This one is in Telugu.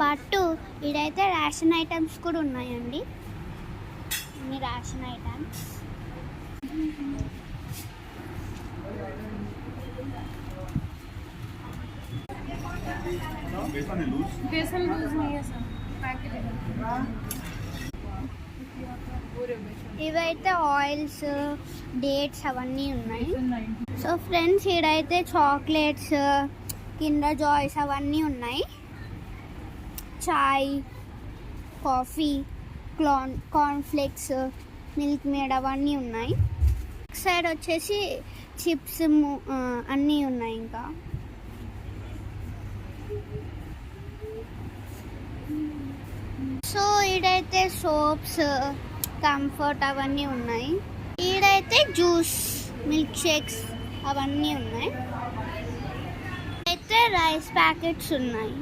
పార్ట్ 2. ఇదైతే రేషన్ ఐటమ్స్ కూడా ఉన్నాయండి. ఇన్ని రేషన్ ఐటమ్స్. बेसन लूज नहीं है सर, पैकेट है। ఇవైతే ఆయిల్స్, డేట్స్ అవన్నీ ఉన్నాయి. సో ఫ్రెండ్స్, ఇడైతే చాక్లెట్స్, కిండర్ జాయ్స్ అవన్నీ ఉన్నాయి. చాయ్, కాఫీ, కార్న్ఫ్లేక్స్, మిల్క్ మేడ్ అవన్నీ ఉన్నాయి. సైడ్ వచ్చేసి చిప్స్ అన్నీ ఉన్నాయి. ఇంకా సో ఈడైతే సోప్స్, కంఫర్ట్ అవన్నీ ఉన్నాయి. ఈడైతే జ్యూస్, మిల్క్ షేక్స్ అవన్నీ ఉన్నాయి. అయితే రైస్ ప్యాకెట్స్ ఉన్నాయి.